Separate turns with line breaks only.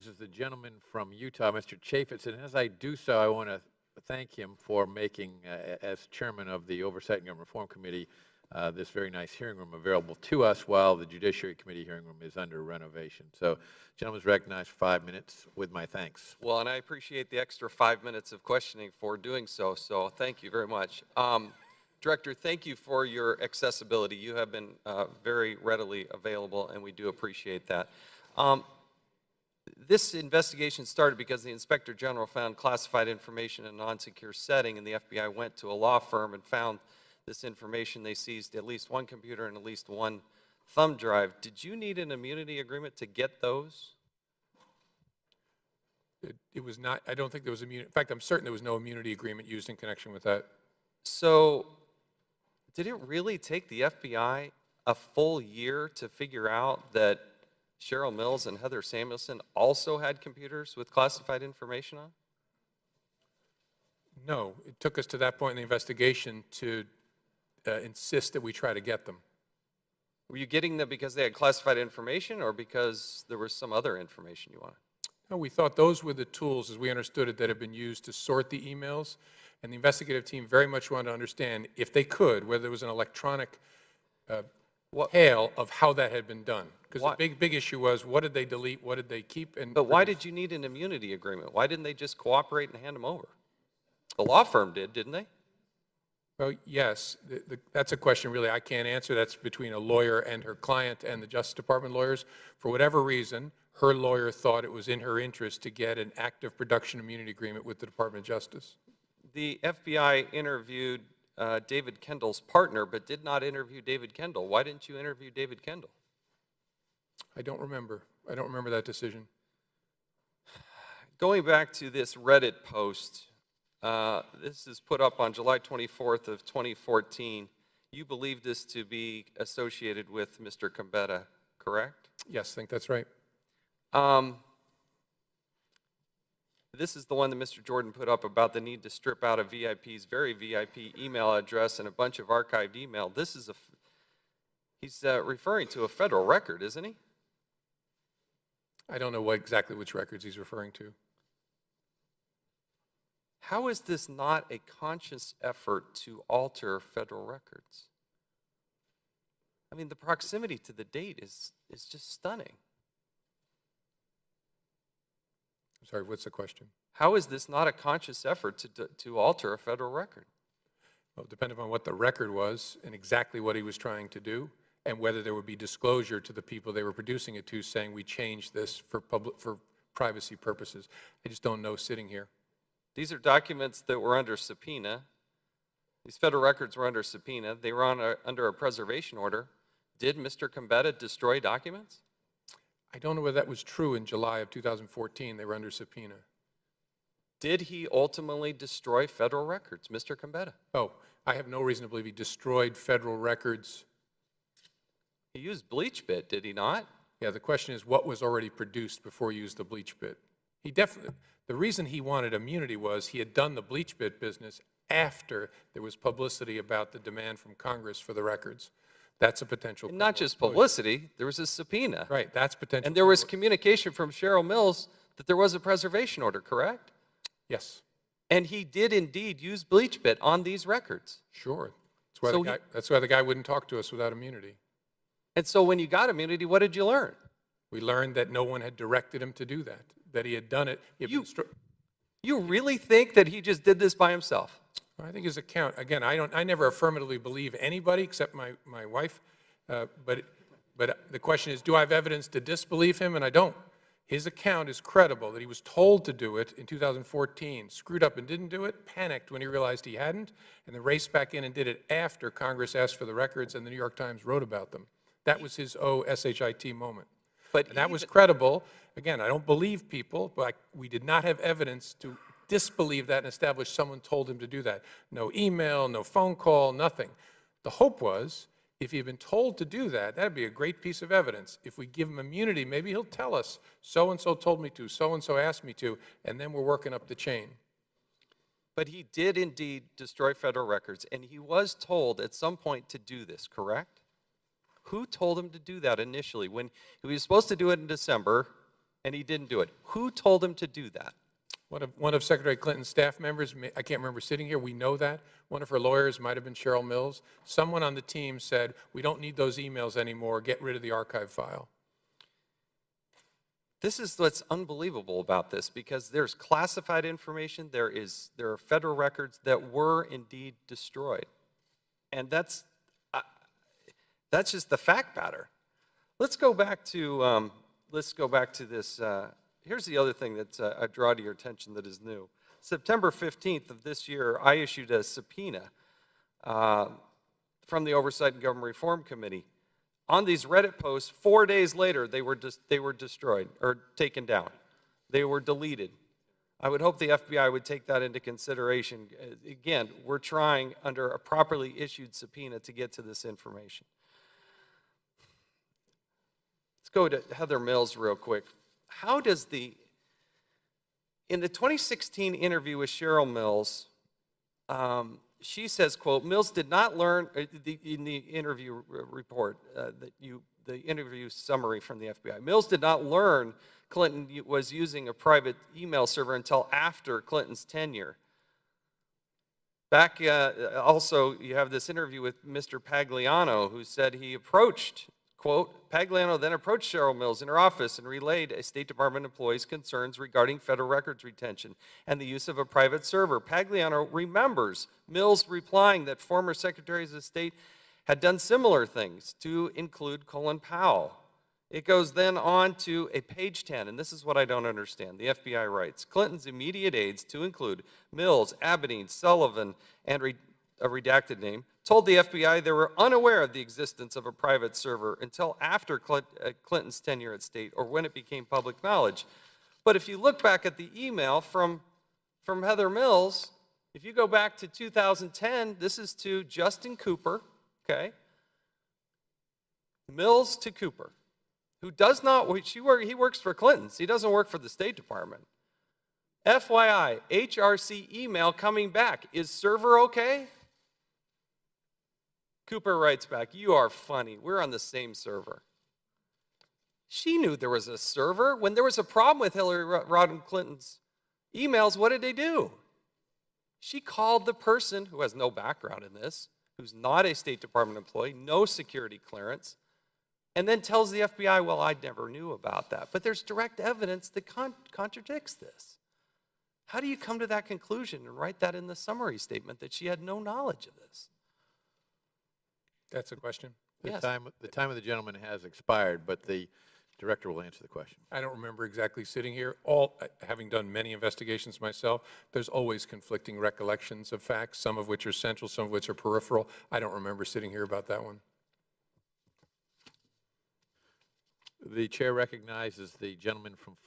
This is the gentleman from Utah, Mr. Chaffetz, and as I do so, I want to thank him for making, as chairman of the Oversight and Government Reform Committee, this very nice hearing room available to us while the Judiciary Committee hearing room is under renovation. So, gentleman's recognized for 5 minutes with my thanks.
Well, and I appreciate the extra 5 minutes of questioning for doing so, so thank you very much. Director, thank you for your accessibility. You have been very readily available, and we do appreciate that. This investigation started because the Inspector General found classified information in a non-secure setting, and the FBI went to a law firm and found this information. They seized at least one computer and at least one thumb drive. Did you need an immunity agreement to get those?
It was not, I don't think there was immunity. In fact, I'm certain there was no immunity agreement used in connection with that.
So, did it really take the FBI a full year to figure out that Cheryl Mills and Heather Samuelson also had computers with classified information on?
No, it took us to that point in the investigation to insist that we try to get them.
Were you getting them because they had classified information or because there was some other information you wanted?
No, we thought those were the tools, as we understood it, that had been used to sort the emails. And the investigative team very much wanted to understand, if they could, whether there was an electronic hail of how that had been done. Because the big issue was, what did they delete, what did they keep?
But why did you need an immunity agreement? Why didn't they just cooperate and hand them over? The law firm did, didn't they?
Well, yes, that's a question really I can't answer. That's between a lawyer and her client and the Justice Department lawyers. For whatever reason, her lawyer thought it was in her interest to get an active production immunity agreement with the Department of Justice.
The FBI interviewed David Kendall's partner, but did not interview David Kendall. Why didn't you interview David Kendall?
I don't remember. I don't remember that decision.
Going back to this Reddit post, this is put up on July 24th of 2014. You believe this to be associated with Mr. Gambetta, correct?
Yes, I think that's right.
This is the one that Mr. Jordan put up about the need to strip out a VIP's very VIP email address and a bunch of archived email. This is he's referring to a federal record, isn't he?
I don't know exactly which records he's referring to.
How is this not a conscious effort to alter federal records? I mean, the proximity to the date is just stunning.
I'm sorry, what's the question?
How is this not a conscious effort to alter a federal record?
Well, depending on what the record was and exactly what he was trying to do, and whether there would be disclosure to the people they were producing it to saying we changed this for privacy purposes. I just don't know sitting here.
These are documents that were under subpoena. These federal records were under subpoena. They were under a preservation order. Did Mr. Gambetta destroy documents?
I don't know whether that was true in July of 2014. They were under subpoena.
Did he ultimately destroy federal records, Mr. Gambetta?
Oh, I have no reason to believe he destroyed federal records.
He used bleach bit, did he not?
Yeah, the question is what was already produced before he used the bleach bit. He definitely, the reason he wanted immunity was he had done the bleach bit business after there was publicity about the demand from Congress for the records. That's a potential.
And not just publicity, there was a subpoena.
Right, that's potential.
And there was communication from Cheryl Mills that there was a preservation order, correct?
Yes.
And he did indeed use bleach bit on these records.
Sure. That's why the guy wouldn't talk to us without immunity.
And so when you got immunity, what did you learn?
We learned that no one had directed him to do that he had done it.
You really think that he just did this by himself?
I think his account, again, I never affirmatively believe anybody except my wife, but the question is, do I have evidence to disbelieve him? And I don't. His account is credible, that he was told to do it in 2014, screwed up and didn't do it, panicked when he realized he hadn't, and then raced back in and did it after Congress asked for the records and the New York Times wrote about them. That was his SHIT moment. And that was credible. Again, I don't believe people, but we did not have evidence to disbelieve that and establish someone told him to do that. No email, no phone call, nothing. The hope was, if he had been told to do that, that'd be a great piece of evidence. If we give him immunity, maybe he'll tell us, so-and-so told me to, so-and-so asked me to, and then we're working up the chain.
But he did indeed destroy federal records, and he was told at some point to do this, correct? Who told him to do that initially? When he was supposed to do it in December, and he didn't do it. Who told him to do that?
One of Secretary Clinton's staff members, I can't remember sitting here, we know that. One of her lawyers might have been Cheryl Mills. Someone on the team said, we don't need those emails anymore, get rid of the archive file.
This is what's unbelievable about this, because there's classified information, there are federal records that were indeed destroyed. And that's just the fact pattern. Let's go back to this. Here's the other thing that I draw to your attention that is new. September 15th of this year, I issued a subpoena from the Oversight and Government Reform Committee. On these Reddit posts, 4 days later, they were destroyed or taken down. They were deleted. I would hope the FBI would take that into consideration. Again, we're trying under a properly issued subpoena to get to this information. Let's go to Heather Mills real quick. How does in the 2016 interview with Cheryl Mills, she says, quote, Mills did not learn, in the interview report, the interview summary from the FBI, Mills did not learn Clinton was using a private email server until after Clinton's tenure. Back, also, you have this interview with Mr. Pagliano, who said he approached, quote, Pagliano then approached Cheryl Mills in her office and relayed a State Department employee's concerns regarding federal records retention and the use of a private server. Pagliano remembers Mills replying that former secretaries of state had done similar things, to include Colin Powell. It goes then on to a page 10, and this is what I don't understand. The FBI writes, Clinton's immediate aides, to include Mills, Abedin, Sullivan, and a redacted name, told the FBI they were unaware of the existence of a private server until after Clinton's tenure at state, or when it became public knowledge. But if you look back at the email from Heather Mills, if you go back to 2010, this is to Justin Cooper, okay? Mills to Cooper, who does not, he works for Clinton's, he doesn't work for the State Department. FYI, HRC email coming back, is server okay? Cooper writes back, you are funny, we're on the same server. She knew there was a server. When there was a problem with Hillary Rodham Clinton's emails, what did they do? She called the person who has no background in this, who's not a State Department employee, no security clearance, and then tells the FBI, well, I never knew about that. But there's direct evidence that contradicts this. How do you come to that conclusion and write that in the summary statement that she had no knowledge of this?
That's a question.
Yes.
The time of the gentleman has expired, but the director will answer the question.
I don't remember exactly sitting here. Having done many investigations myself, there's always conflicting recollections of facts, some of which are central, some of which are peripheral. I don't remember sitting here about that one.
The chair recognizes the gentleman from